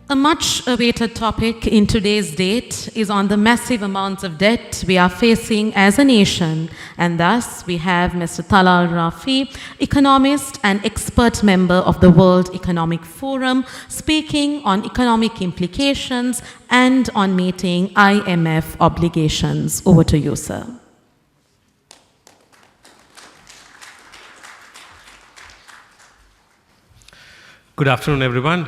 A much-awaited topic in today's date is on the massive amounts of debt we are facing as a nation, and thus we have Mr. Talal Rafi, economist and expert member of the World Economic Forum, speaking on economic implications and on meeting IMF obligations. Over to you, sir. Good afternoon, everyone.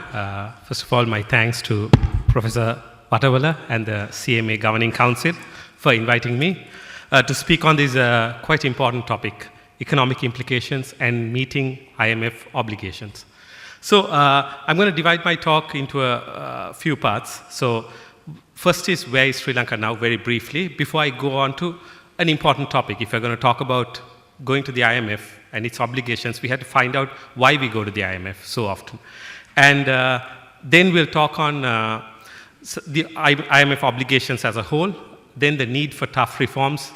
First of all, my thanks to Professor Watawala and the CMA Governing Council for inviting me to speak on this quite important topic, economic implications and meeting IMF obligations. So I'm going to divide my talk into a few parts. So first is, where is Sri Lanka now, very briefly, before I go on to an important topic. If we're going to talk about going to the IMF and its obligations, we had to find out why we go to the IMF so often. And then we'll talk on the IMF obligations as a whole, then the need for tough reforms,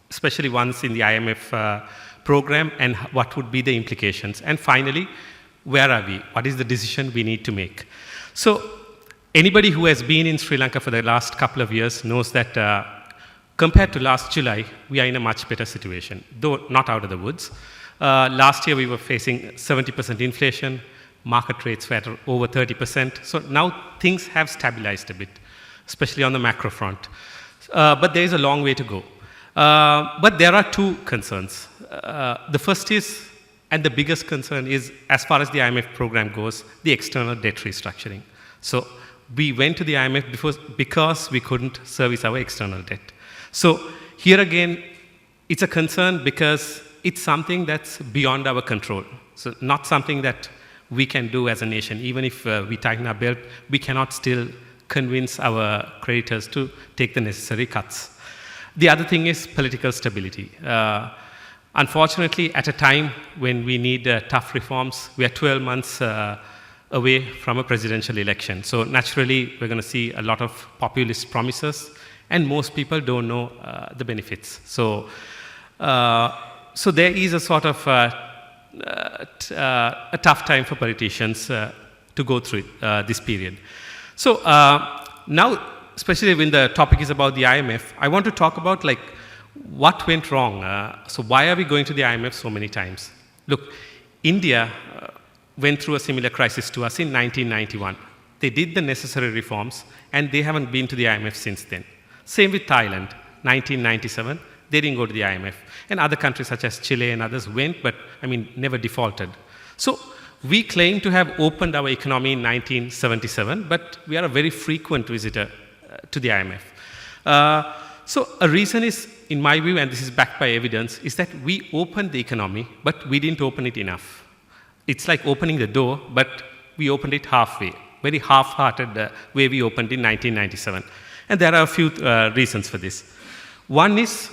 especially ones in the IMF program, and what would be the implications. And finally, where are we? What is the decision we need to make? So anybody who has been in Sri Lanka for the last couple of years knows that compared to last July, we are in a much better situation, though not out of the woods. Last year, we were facing 70% inflation, market rates were at over 30%. So now things have stabilized a bit, especially on the macro front. But there is a long way to go. But there are two concerns. The first is, and the biggest concern is, as far as the IMF program goes, the external debt restructuring. So we went to the IMF because we couldn't service our external debt. So here again, it's a concern because it's something that's beyond our control. So not something that we can do as a nation. Even if we tighten our belt, we cannot still convince our creditors to take the necessary cuts. The other thing is political stability. Unfortunately, at a time when we need tough reforms, we are 12 months away from a presidential election. So naturally, we're going to see a lot of populist promises, and most people don't know the benefits. So there is a sort of a tough time for politicians to go through this period. So now, especially when the topic is about the IMF, I want to talk about what went wrong. So why are we going to the IMF so many times? Look, India went through a similar crisis to us in 1991. They did the necessary reforms, and they haven't been to the IMF since then. Same with Thailand, 1997, they didn't go to the IMF. And other countries such as Chile and others went, but never defaulted. So we claim to have opened our economy in 1977, but we are a very frequent visitor to the IMF. So a reason is, in my view, and this is backed by evidence, is that we opened the economy, but we didn't open it enough. It's like opening the door, but we opened it halfway, very half-hearted way we opened in 1997. And there are a few reasons for this. One is,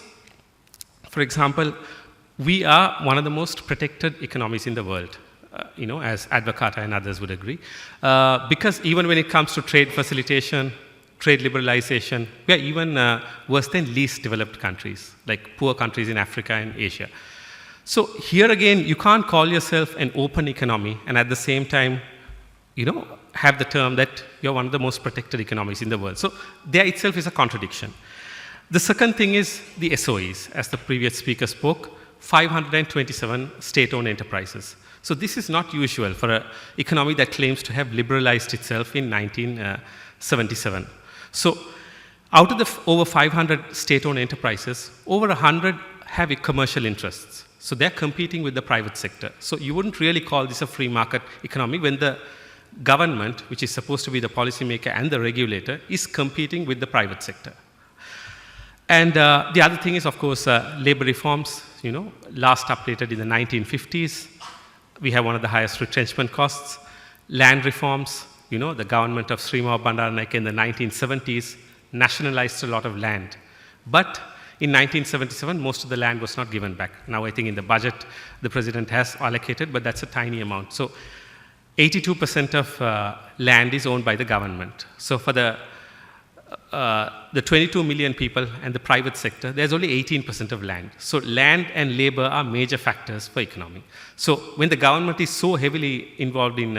for example, we are one of the most protected economies in the world, as Advocata and others would agree. Because even when it comes to trade facilitation, trade liberalization, we are even worse than least developed countries, like poor countries in Africa and Asia. So here again, you can't call yourself an open economy and at the same time, have the term that you're one of the most protected economies in the world. So there itself is a contradiction. The second thing is the SOEs. As the previous speaker spoke, 527 state-owned enterprises. So this is not usual for an economy that claims to have liberalized itself in 1977. So out of the over 500 state-owned enterprises, over 100 have commercial interests. So they're competing with the private sector. So you wouldn't really call this a free market economy when the government, which is supposed to be the policymaker and the regulator, is competing with the private sector. And the other thing is, of course, labor reforms, last updated in the 1950s. We have one of the highest retrenchment costs. Land reforms, the government of Srimao Bandaranaike in the 1970s nationalized a lot of land. But in 1977, most of the land was not given back. Now I think in the budget, the president has allocated, but that's a tiny amount. So 82% of land is owned by the government. So for the 22 million people and the private sector, there's only 18% of land. So land and labor are major factors for economy. So when the government is so heavily involved in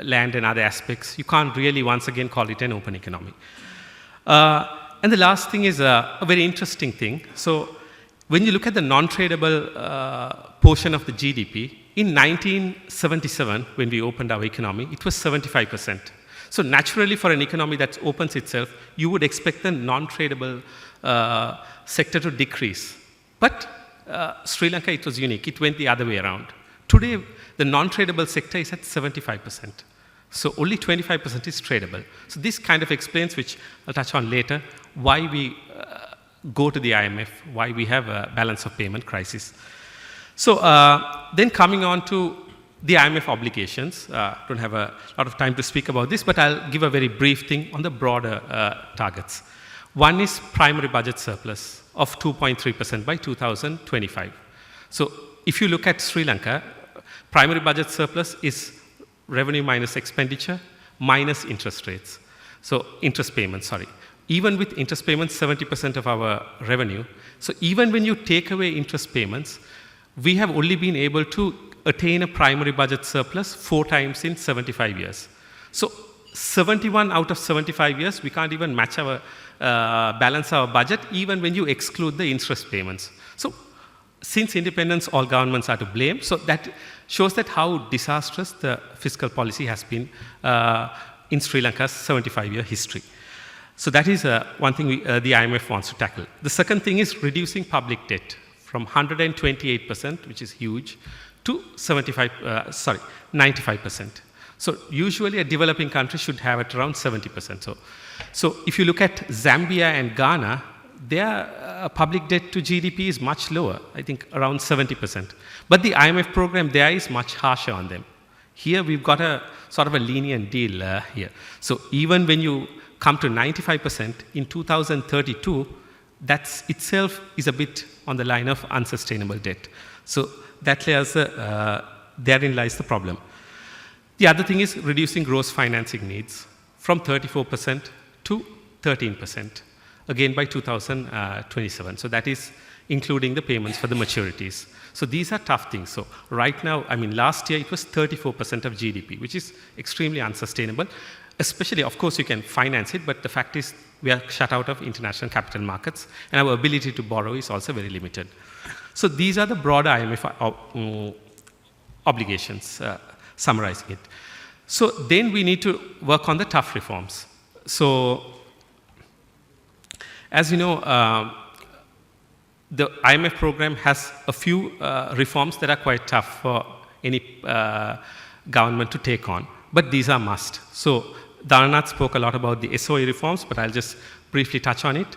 land and other aspects, you can't really once again call it an open economy. And the last thing is a very interesting thing. So when you look at the non-tradable portion of the GDP, in 1977, when we opened our economy, it was 75%. So naturally, for an economy that opens itself, you would expect the non-tradable sector to decrease. But Sri Lanka, it was unique. It went the other way around. Today, the non-tradable sector is at 75%. So only 25% is tradable. So this kind of explains, which I'll touch on later, why we go to the IMF, why we have a balance of payment crisis. So then coming on to the IMF obligations, don't have a lot of time to speak about this, but I'll give a very brief thing on the broader targets. One is primary budget surplus of 2.3% by 2025. So if you look at Sri Lanka, primary budget surplus is revenue minus expenditure minus interest rates. So interest payments, sorry. Even with interest payments, 70% of our revenue. So even when you take away interest payments, we have only been able to attain a primary budget surplus 4 times in 75 years. So 71 out of 75 years, we can't even match our, balance our budget, even when you exclude the interest payments. So since independence, all governments are to blame. So that shows that how disastrous the fiscal policy has been in Sri Lanka's 75-year history. So that is one thing the IMF wants to tackle. The second thing is reducing public debt from 128%, which is huge, to 95%. So usually a developing country should have it around 70%. So if you look at Zambia and Ghana, their public debt to GDP is much lower, I think around 70%. But the IMF program there is much harsher on them. Here we've got a sort of a lenient deal here. So even when you come to 95% in 2032, that itself is a bit on the line of unsustainable debt. So that layers, therein lies the problem. The other thing is reducing gross financing needs from 34% to 13%, again by 2027. So that is including the payments for the maturities. So these are tough things. So right now, I mean, last year it was 34% of GDP, which is extremely unsustainable. Especially, of course, you can finance it, but the fact is we are shut out of international capital markets, and our ability to borrow is also very limited. So these are the broader IMF obligations, summarizing it. So then we need to work on the tough reforms. So as you know, the IMF program has a few reforms that are quite tough for any government to take on, but these are must. So Dhananath spoke a lot about the SOE reforms, but I'll just briefly touch on it.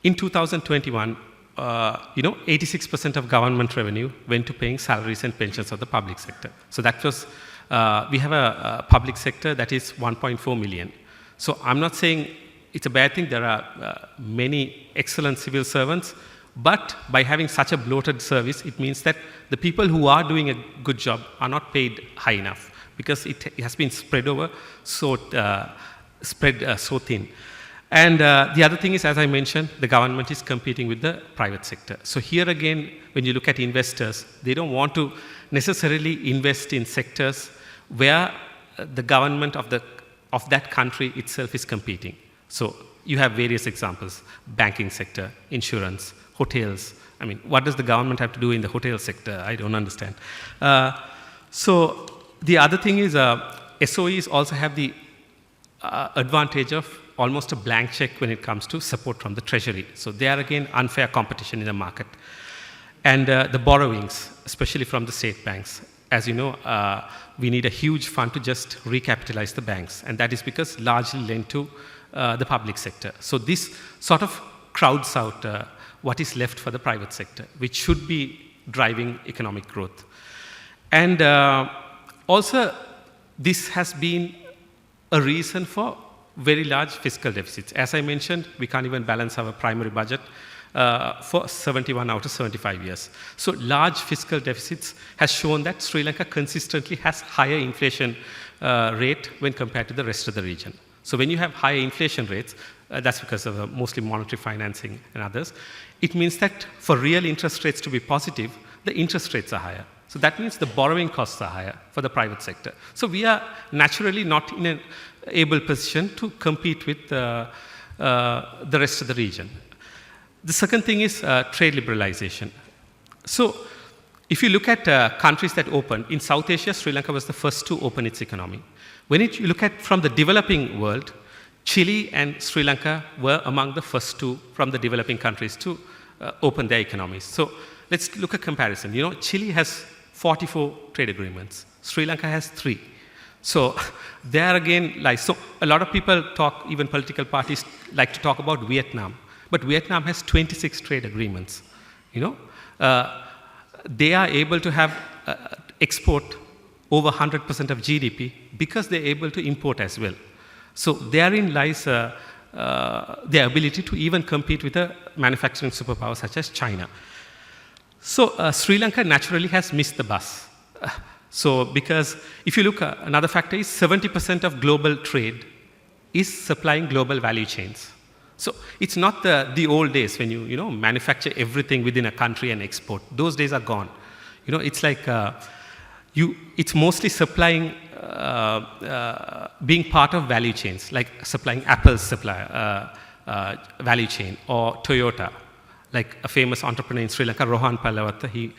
In 2021, 86% of government revenue went to paying salaries and pensions of the public sector. So that was, we have a public sector that is 1.4 million. So I'm not saying it's a bad thing. There are many excellent civil servants, but by having such a bloated service, it means that the people who are doing a good job are not paid high enough, because it has been spread over so thin. And the other thing is, as I mentioned, the government is competing with the private sector. So here again, when you look at investors, they don't want to necessarily invest in sectors where the government of that country itself is competing. So you have various examples: banking sector, insurance, hotels. I mean, what does the government have to do in the hotel sector? I don't understand. So the other thing is, SOEs also have the advantage of almost a blank check when it comes to support from the Treasury. So they are again unfair competition in the market. And the borrowings, especially from the state banks. As you know, we need a huge fund to just recapitalize the banks, and that is because largely lent to the public sector. So this sort of crowds out what is left for the private sector, which should be driving economic growth. And also, this has been a reason for very large fiscal deficits. As I mentioned, we can't even balance our primary budget for 71 out of 75 years. So large fiscal deficits has shown that Sri Lanka consistently has higher inflation rate when compared to the rest of the region. So when you have higher inflation rates, that's because of mostly monetary financing and others, it means that for real interest rates to be positive, the interest rates are higher. So that means the borrowing costs are higher for the private sector. So we are naturally not in an able position to compete with the rest of the region. The second thing is trade liberalization. So if you look at countries that opened, in South Asia, Sri Lanka was the first to open its economy. When you look at from the developing world, Chile and Sri Lanka were among the first two from the developing countries to open their economies. So let's look at comparison. You know, Chile has 44 trade agreements. Sri Lanka has 3. So there again lies. So a lot of people talk, even political parties like to talk about Vietnam. But Vietnam has 26 trade agreements. You know, they are able to have export over 100% of GDP because they're able to import as well. So therein lies their ability to even compete with a manufacturing superpower such as China. So Sri Lanka naturally has missed the bus. So because if you look, another factor is 70% of global trade is supplying global value chains. So it's not the old days when you manufacture everything within a country and export. Those days are gone. You know, it's like it's mostly supplying, being part of value chains, like supplying Apple's supply value chain, or Toyota, like a famous entrepreneur in Sri Lanka, Rohan Palawatha, he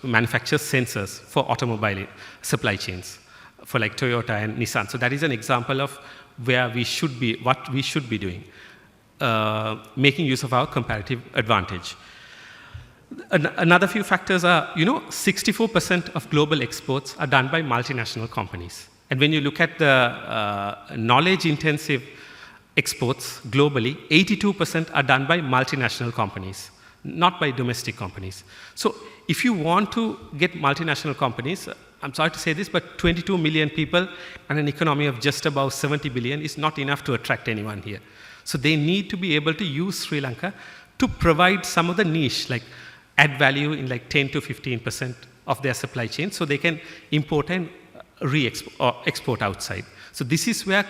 manufactures sensors for automobile supply chains for like Toyota and Nissan. So that is an example of where we should be, what we should be doing, making use of our comparative advantage. Another few factors are, 64% of global exports are done by multinational companies. And when you look at the knowledge-intensive exports globally, 82% are done by multinational companies, not by domestic companies. So if you want to get multinational companies, I'm sorry to say this, but 22 million people and an economy of just about 70 billion is not enough to attract anyone here. So they need to be able to use Sri Lanka to provide some of the niche, like add value in like 10 to 15% of their supply chain, so they can import and re-export or export outside. So this is where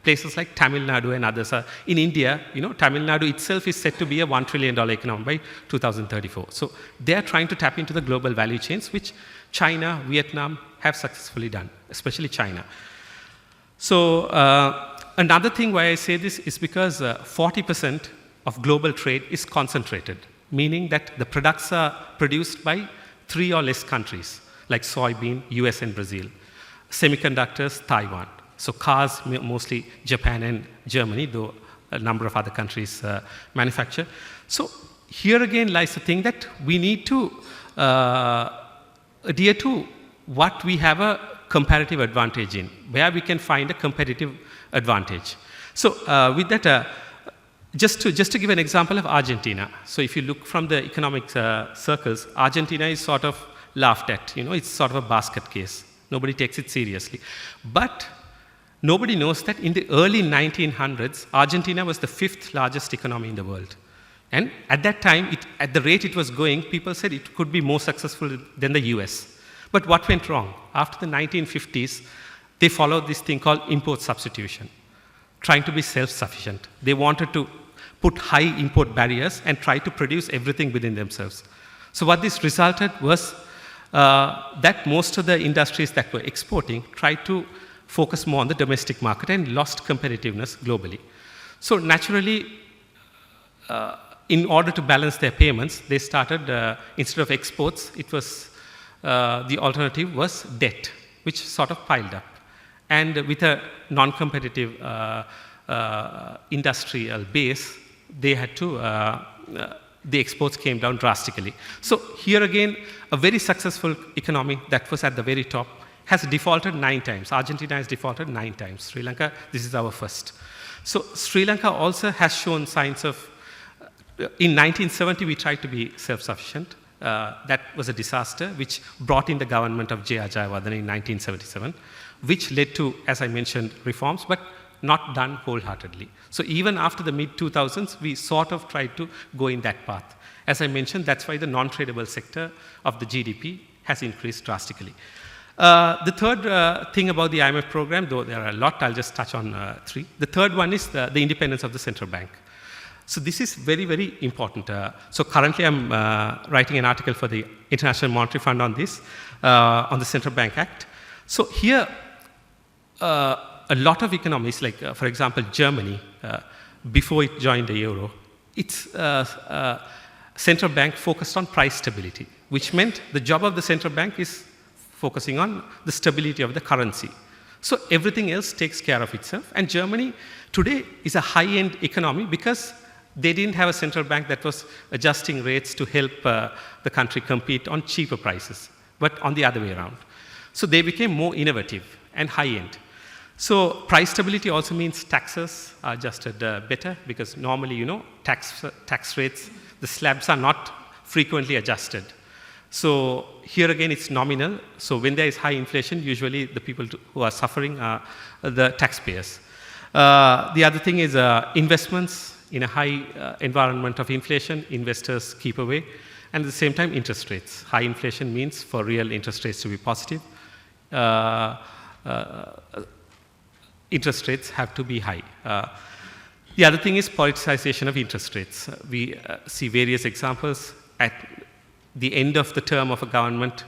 places like Tamil Nadu and others are. In India, Tamil Nadu itself is set to be a $1 trillion economy by 2034. So they are trying to tap into the global value chains, which China, Vietnam have successfully done, especially China. So another thing why I say this is because 40% of global trade is concentrated, meaning that the products are produced by 3 or less countries, like soybean, US and Brazil, semiconductors, Taiwan. So cars, mostly Japan and Germany, though a number of other countries manufacture. So here again lies the thing that we need to adhere to what we have a comparative advantage in, where we can find a competitive advantage. So with that, just to give an example of Argentina. So if you look from the economic circles, Argentina is sort of laughed at. It's sort of a basket case. Nobody takes it seriously. But nobody knows that in the early 1900s, Argentina was the 5th largest economy in the world. And at that time, at the rate it was going, people said it could be more successful than the US. But what went wrong? After the 1950s, they followed this thing called import substitution, trying to be self-sufficient. They wanted to put high import barriers and try to produce everything within themselves. So what this resulted was that most of the industries that were exporting tried to focus more on the domestic market and lost competitiveness globally. So naturally, in order to balance their payments, they started, instead of exports, it was, the alternative was debt, which sort of piled up. And with a non-competitive industrial base, they had to, the exports came down drastically. So here again, a very successful economy that was at the very top has defaulted 9 times. Argentina has defaulted 9 times. Sri Lanka, this is our first. So Sri Lanka also has shown signs of, in 1970, we tried to be self-sufficient. That was a disaster, which brought in the government of J.R. Jayawardena in 1977, which led to, as I mentioned, reforms, but not done wholeheartedly. So even after the mid-2000s, we sort of tried to go in that path. As I mentioned, that's why the non-tradable sector of the GDP has increased drastically. The third thing about the IMF program, though there are a lot, I'll just touch on 3. The third one is the independence of the central bank. So this is very, very important. So currently I'm writing an article for the International Monetary Fund on this, on the Central Bank Act. So here, a lot of economies, like for example, Germany, before it joined the euro, its central bank focused on price stability, which meant the job of the central bank is focusing on the stability of the currency. So everything else takes care of itself. And Germany today is a high-end economy because they didn't have a central bank that was adjusting rates to help the country compete on cheaper prices, but on the other way around. So they became more innovative and high-end. So price stability also means taxes are adjusted better, because normally, you know, tax rates, the slabs are not frequently adjusted. So here again, it's nominal. So when there is high inflation, usually the people who are suffering are the taxpayers. The other thing is investments. In a high environment of inflation, investors keep away. And at the same time, interest rates. High inflation means for real interest rates to be positive, interest rates have to be high. The other thing is politicization of interest rates. We see various examples. At the end of the term of a government,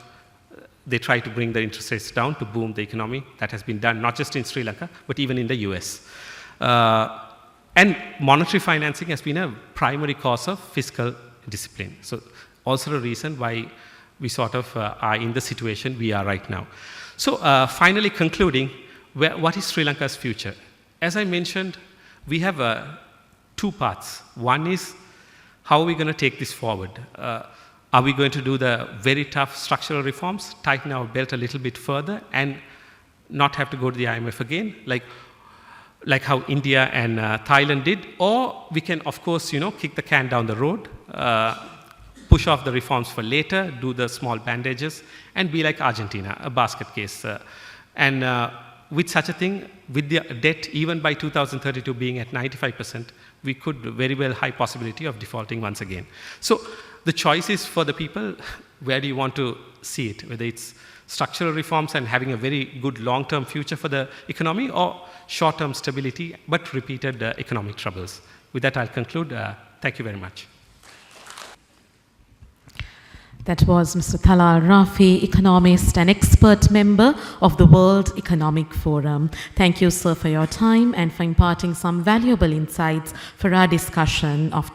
they try to bring the interest rates down to boom the economy. That has been done not just in Sri Lanka, but even in the US. And monetary financing has been a primary cause of fiscal discipline. So also a reason why we sort of are in the situation we are right now. So finally concluding, what is Sri Lanka's future? As I mentioned, we have two paths. One is, how are we going to take this forward? Are we going to do the very tough structural reforms, tighten our belt a little bit further, and not have to go to the IMF again, like how India and Thailand did? Or we can, of course, you know, kick the can down the road, push off the reforms for later, do the small bandages, and be like Argentina, a basket case. With such a thing, with the debt, even by 2032 being at 95%, we could very well high possibility of defaulting once again. So the choice is for the people. Where do you want to see it? Whether it's structural reforms and having a very good long-term future for the economy, or short-term stability but repeated economic troubles. With that, I'll conclude. Thank you very much. That was Mr. Talal Rafi, economist and expert member of the World Economic Forum. Thank you, sir, for your time and for imparting some valuable insights for our discussion of